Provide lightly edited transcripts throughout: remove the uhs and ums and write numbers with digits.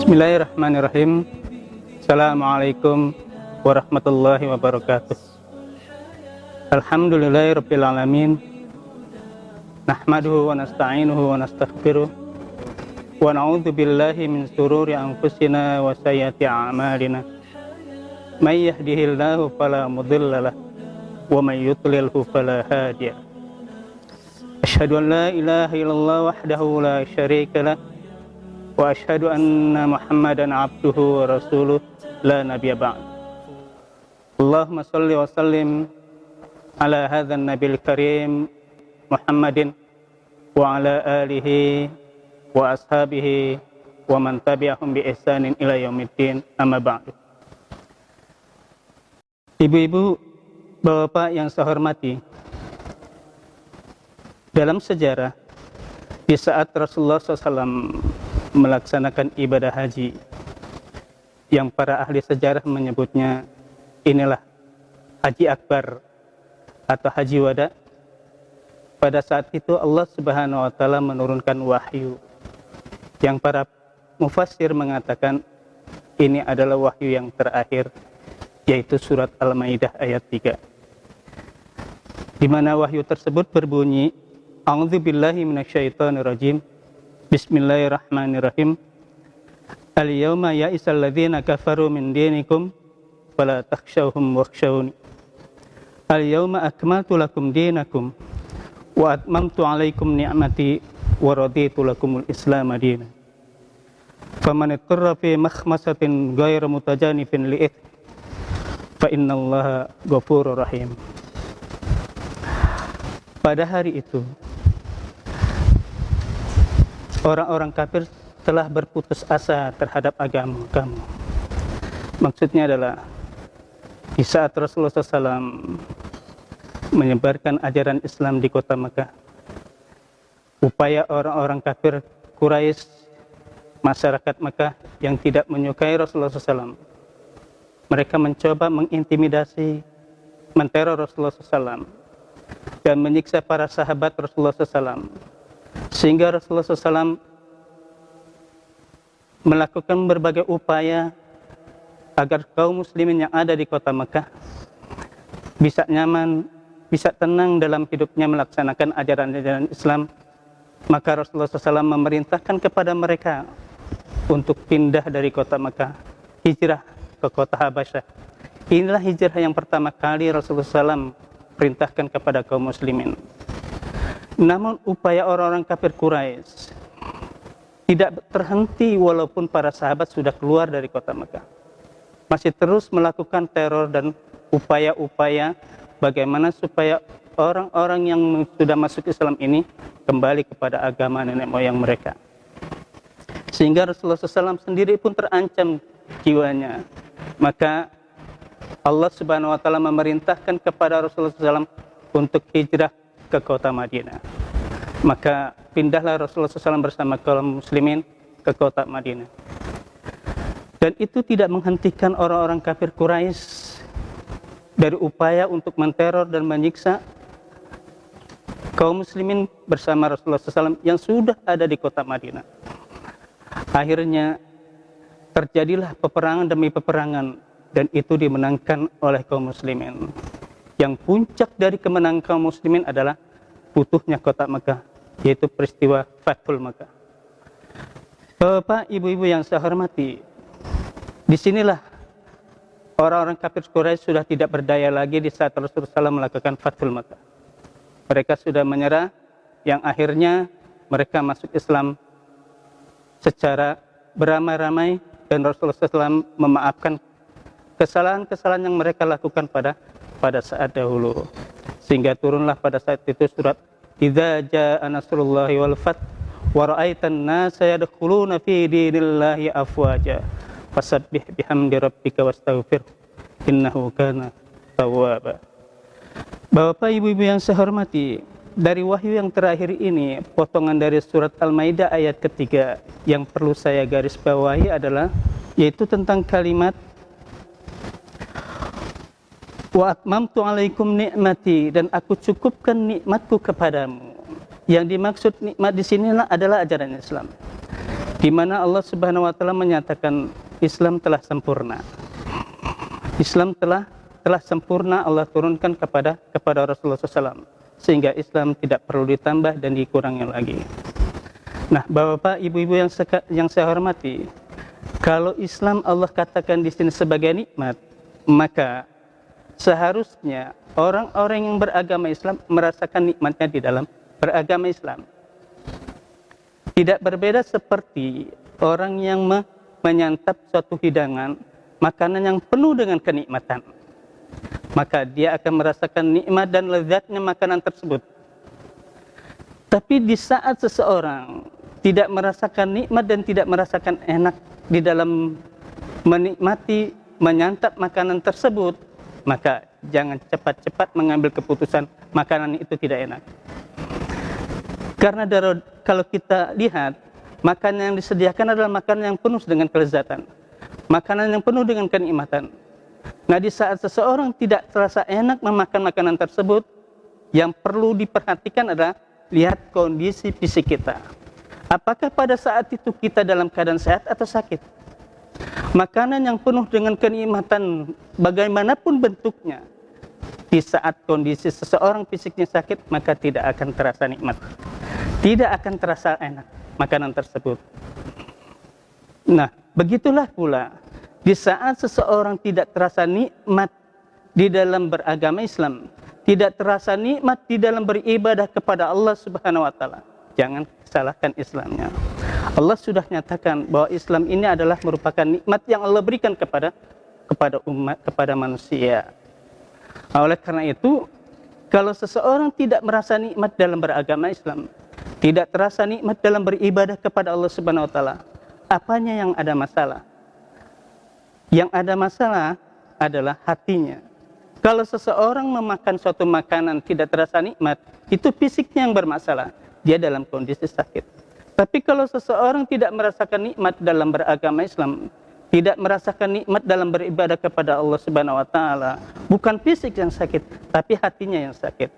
Bismillahirrahmanirrahim. Assalamualaikum warahmatullahi wabarakatuh. Alhamdulillahirabbil alamin. Nahmaduhu wa nasta'inuhu wa nastaghfiruh. Wa na'udzu billahi min shururi anfusina wa sayyiati a'malina. May yahdihillahu fala mudhillalah wa may yudlilhu fala hadiya. Asyhadu an la ilaha illallah wahdahu la syarika lah. Wa asyhadu anna Muhammadan abduhu wa rasuluh la nabiyya ba'd. Allahumma shalli wa sallim ala hadzal nabiyil karim Muhammadin wa ala alihi wa ashabihi wa man tabi'ahum bi ihsanin ila yaumiddin, amma ba'du. Ibu-ibu, bapak yang saya hormati, dalam sejarah di saat Rasulullah SAW melaksanakan ibadah haji yang para ahli sejarah menyebutnya inilah Haji Akbar atau Haji Wada. Pada saat itu Allah Subhanahu wa taala menurunkan wahyu yang para mufassir mengatakan ini adalah wahyu yang terakhir, yaitu surat Al-Maidah ayat 3, di mana wahyu tersebut berbunyi, A'udzubillahi minasyaitonirrajim. Bismillahirrahmanirrahim. Al-yawma ya'isal ladzina kafaru min dinikum fala takhshawhum wakhshawni. Al-yawma akmaltu lakum dinakum wa atmamtu 'alaikum ni'mati wa raditu lakumul Islam dinan. Faman ittara fi makhmasatin ghairu mutajanifin li'ith fa innallaha ghafurur rahim. Pada hari itu orang-orang kafir telah berputus asa terhadap agama kamu. Maksudnya adalah di saat Rasulullah SAW menyebarkan ajaran Islam di kota Mekah, upaya orang-orang kafir Quraisy, masyarakat Mekah yang tidak menyukai Rasulullah SAW, mereka mencoba mengintimidasi, menteror Rasulullah SAW dan menyiksa para sahabat Rasulullah SAW, sehingga Rasulullah SAW melakukan berbagai upaya agar kaum muslimin yang ada di kota Mekah bisa nyaman, bisa tenang dalam hidupnya melaksanakan ajaran-ajaran Islam. Maka Rasulullah SAW memerintahkan kepada mereka untuk pindah dari kota Mekah, hijrah ke kota Habasyah. Inilah hijrah yang pertama kali Rasulullah SAW perintahkan kepada kaum muslimin. Namun upaya orang-orang kafir Quraisy tidak terhenti walaupun para sahabat sudah keluar dari kota Mekah. Masih terus melakukan teror dan upaya-upaya bagaimana supaya orang-orang yang sudah masuk Islam ini kembali kepada agama nenek moyang mereka. Sehingga Rasulullah SAW sendiri pun terancam jiwanya. Maka Allah Subhanahu wa taala memerintahkan kepada Rasulullah SAW untuk hijrah ke kota Madinah. Maka pindahlah Rasulullah SAW bersama kaum muslimin ke kota Madinah. Dan itu tidak menghentikan orang-orang kafir Quraisy dari upaya untuk menteror dan menyiksa kaum muslimin bersama Rasulullah SAW yang sudah ada di kota Madinah. Akhirnya terjadilah peperangan demi peperangan, dan itu dimenangkan oleh kaum muslimin. Yang puncak dari kemenangan kaum muslimin adalah butuhnya kota Mekah, yaitu peristiwa Fathul Mekah. Bapak, ibu-ibu yang saya hormati, disinilah orang-orang kafir Quraisy sudah tidak berdaya lagi di saat Rasulullah SAW melakukan Fathul Mekah. Mereka sudah menyerah, yang akhirnya mereka masuk Islam secara beramai-ramai, dan Rasulullah SAW memaafkan kesalahan-kesalahan yang mereka lakukan pada saat dahulu. Sehingga turunlah pada saat itu surat Idza jaa nasrullahi wal fath wa ra'aitan nasa yadkhuluna fi dinillahi afwaja fasabbih bihamdi rabbika wastaghfir innahu kana tawwaba. Bapak Ibu-ibu yang saya hormati, dari wahyu yang terakhir ini, potongan dari surat Al-Maidah ayat ketiga yang perlu saya garis bawahi adalah yaitu tentang kalimat wa atmamtu alaikum ni'mati, dan aku cukupkan nikmatku kepadamu. Yang dimaksud nikmat di sini adalah ajaran Islam, di mana Allah Subhanahu wa taala menyatakan Islam telah sempurna. Islam telah sempurna Allah turunkan kepada Rasulullah SAW, sehingga Islam tidak perlu ditambah dan dikurangi lagi. Nah, Bapak Ibu-ibu yang saya hormati, kalau Islam Allah katakan di sini sebagai nikmat, maka seharusnya orang-orang yang beragama Islam merasakan nikmatnya di dalam beragama Islam. Tidak berbeda seperti orang yang menyantap suatu hidangan, makanan yang penuh dengan kenikmatan. Maka dia akan merasakan nikmat dan lezatnya makanan tersebut. Tapi di saat seseorang tidak merasakan nikmat dan tidak merasakan enak di dalam menikmati, menyantap makanan tersebut, maka jangan cepat-cepat mengambil keputusan makanan itu tidak enak. Karena kalau kita lihat, makanan yang disediakan adalah makanan yang penuh dengan kelezatan, makanan yang penuh dengan kenikmatan. Nah, di saat seseorang tidak terasa enak memakan makanan tersebut, yang perlu diperhatikan adalah lihat kondisi fisik kita. Apakah pada saat itu kita dalam keadaan sehat atau sakit? Makanan yang penuh dengan kenikmatan bagaimanapun bentuknya, di saat kondisi seseorang fisiknya sakit, maka tidak akan terasa nikmat, tidak akan terasa enak makanan tersebut. Nah, begitulah pula di saat seseorang tidak terasa nikmat di dalam beragama Islam, tidak terasa nikmat di dalam beribadah kepada Allah Subhanahu wa taala, jangan salahkan Islamnya. Allah sudah nyatakan bahwa Islam ini adalah merupakan nikmat yang Allah berikan kepada umat, kepada manusia. Oleh karena itu, kalau seseorang tidak merasa nikmat dalam beragama Islam, tidak terasa nikmat dalam beribadah kepada Allah Subhanahu wa taala, apanya yang ada masalah? Yang ada masalah adalah hatinya. Kalau seseorang memakan suatu makanan tidak terasa nikmat, itu fisiknya yang bermasalah, dia dalam kondisi sakit. Tapi kalau seseorang tidak merasakan nikmat dalam beragama Islam, tidak merasakan nikmat dalam beribadah kepada Allah Subhanahu wa taala, bukan fisik yang sakit, tapi hatinya yang sakit.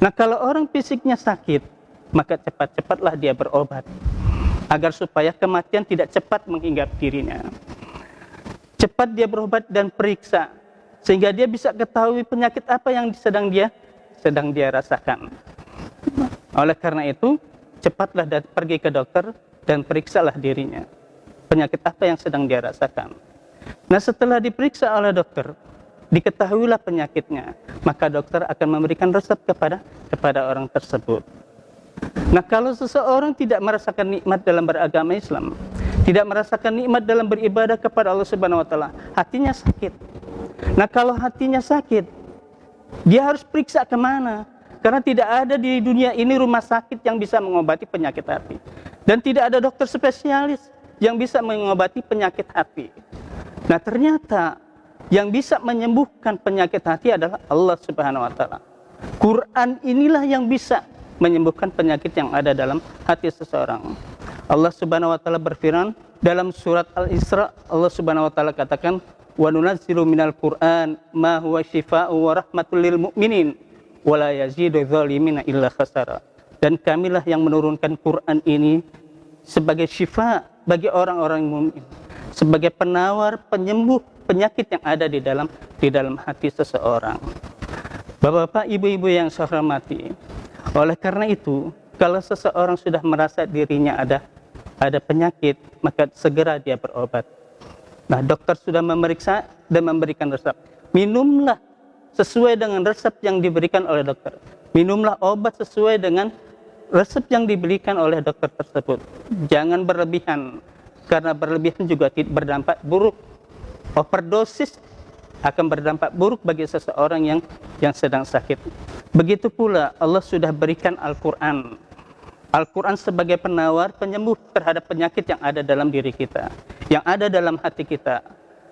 Nah, kalau orang fisiknya sakit, maka cepat-cepatlah dia berobat agar supaya kematian tidak cepat menghinggap dirinya. Cepat dia berobat dan periksa sehingga dia bisa ketahui penyakit apa yang sedang dia rasakan. Oleh karena itu, cepatlah pergi ke dokter dan periksalah dirinya. Penyakit apa yang sedang dia rasakan. Nah, setelah diperiksa oleh dokter, diketahuilah penyakitnya, maka dokter akan memberikan resep kepada orang tersebut. Nah, kalau seseorang tidak merasakan nikmat dalam beragama Islam, tidak merasakan nikmat dalam beribadah kepada Allah Subhanahu wa taala, hatinya sakit. Nah, kalau hatinya sakit, dia harus periksa kemana? Karena tidak ada di dunia ini rumah sakit yang bisa mengobati penyakit hati. Dan tidak ada dokter spesialis yang bisa mengobati penyakit hati. Nah, ternyata yang bisa menyembuhkan penyakit hati adalah Allah Subhanahu wa taala. Quran inilah yang bisa menyembuhkan penyakit yang ada dalam hati seseorang. Allah Subhanahu wa taala berfirman dalam surat Al-Isra, Allah Subhanahu wa taala katakan, "Wa nunazzilu minal Qur'an ma huwa syifaa'u wa rahmatul lil mu'minin wa la yazidu dzalimina illa khasara." Dan kamilah yang menurunkan Quran ini sebagai syifa bagi orang-orang mukmin, sebagai penawar, penyembuh penyakit yang ada di dalam hati seseorang. Bapak-bapak, ibu-ibu yang saya hormati, oleh karena itu, kalau seseorang sudah merasa dirinya ada penyakit, maka segera dia berobat. Nah, dokter sudah memeriksa dan memberikan resep. Minumlah sesuai dengan resep yang diberikan oleh dokter. Minumlah obat sesuai dengan resep yang diberikan oleh dokter tersebut. Jangan berlebihan, karena berlebihan juga berdampak buruk. Overdosis akan berdampak buruk bagi seseorang yang sedang sakit. Begitu pula Allah sudah berikan Al-Quran. Al-Quran sebagai penawar, penyembuh terhadap penyakit yang ada dalam diri kita, yang ada dalam hati kita.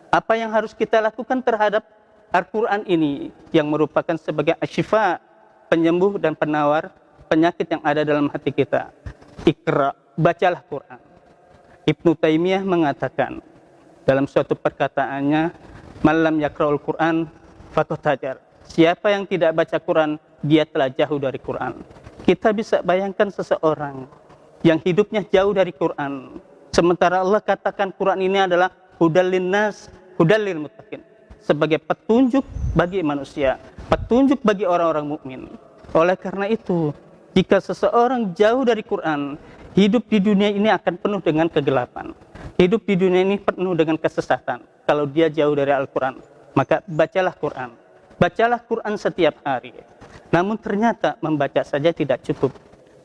Apa yang harus kita lakukan terhadap Al-Quran ini, yang merupakan sebagai asyifa, penyembuh dan penawar penyakit yang ada dalam hati kita. Iqra, bacalah Quran. Ibnu Taimiyah mengatakan dalam suatu perkataannya, "Malam yaqra'ul Quran faqad hajar." Siapa yang tidak baca Quran, dia telah jauh dari Quran. Kita bisa bayangkan seseorang yang hidupnya jauh dari Quran, sementara Allah katakan Quran ini adalah hudal linnas, hudal lil muttaqin, sebagai petunjuk bagi manusia, petunjuk bagi orang-orang mukmin. Oleh karena itu, jika seseorang jauh dari Quran, hidup di dunia ini akan penuh dengan kegelapan. Hidup di dunia ini penuh dengan kesesatan. Kalau dia jauh dari Al-Quran, maka bacalah Quran. Bacalah Quran setiap hari. Namun ternyata membaca saja tidak cukup.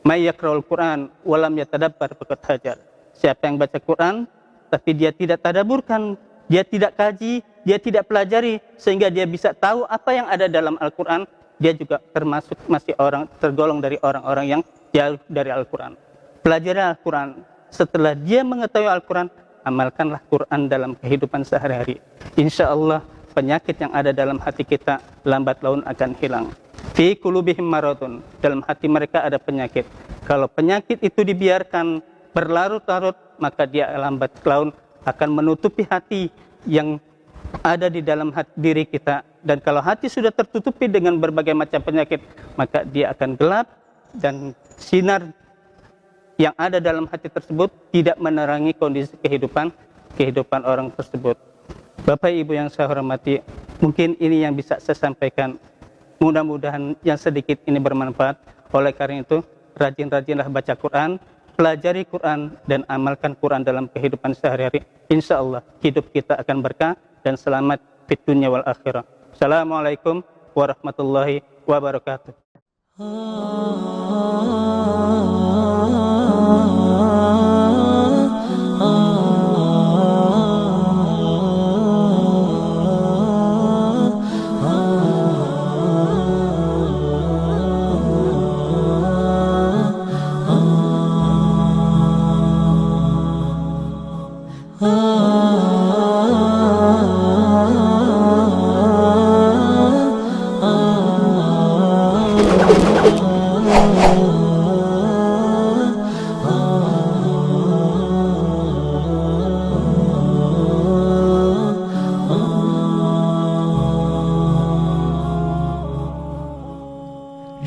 May yaqra'ul Quran walam yatadabbar faqad hajar. Siapa yang baca Quran tapi dia tidak tadaburkan, dia tidak kaji, dia tidak pelajari sehingga dia bisa tahu apa yang ada dalam Al-Quran, dia juga termasuk masih tergolong dari orang-orang yang jauh dari Al-Quran. Pelajari Al-Quran. Setelah dia mengetahui Al-Quran, amalkanlah Quran dalam kehidupan sehari-hari. Insya Allah penyakit yang ada dalam hati kita lambat laun akan hilang. Fi qulubihim maradun, dalam hati mereka ada penyakit. Kalau penyakit itu dibiarkan berlarut-larut, maka dia lambat laun akan menutupi hati yang ada di dalam diri kita. Dan kalau hati sudah tertutupi dengan berbagai macam penyakit, maka dia akan gelap dan sinar yang ada dalam hati tersebut tidak menerangi kondisi kehidupan orang tersebut. Bapak Ibu yang saya hormati, mungkin ini yang bisa saya sampaikan. Mudah-mudahan yang sedikit ini bermanfaat. Oleh karena itu, rajin-rajinlah baca Quran, pelajari Quran, dan amalkan Quran dalam kehidupan sehari-hari. Insya Allah hidup kita akan berkah dan selamat di dunia wal akhirah. Assalamualaikum warahmatullahi wabarakatuh.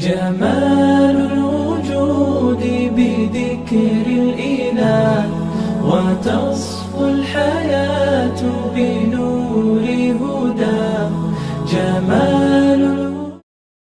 جمال الوجود بذكر الإله وتصفو الحياة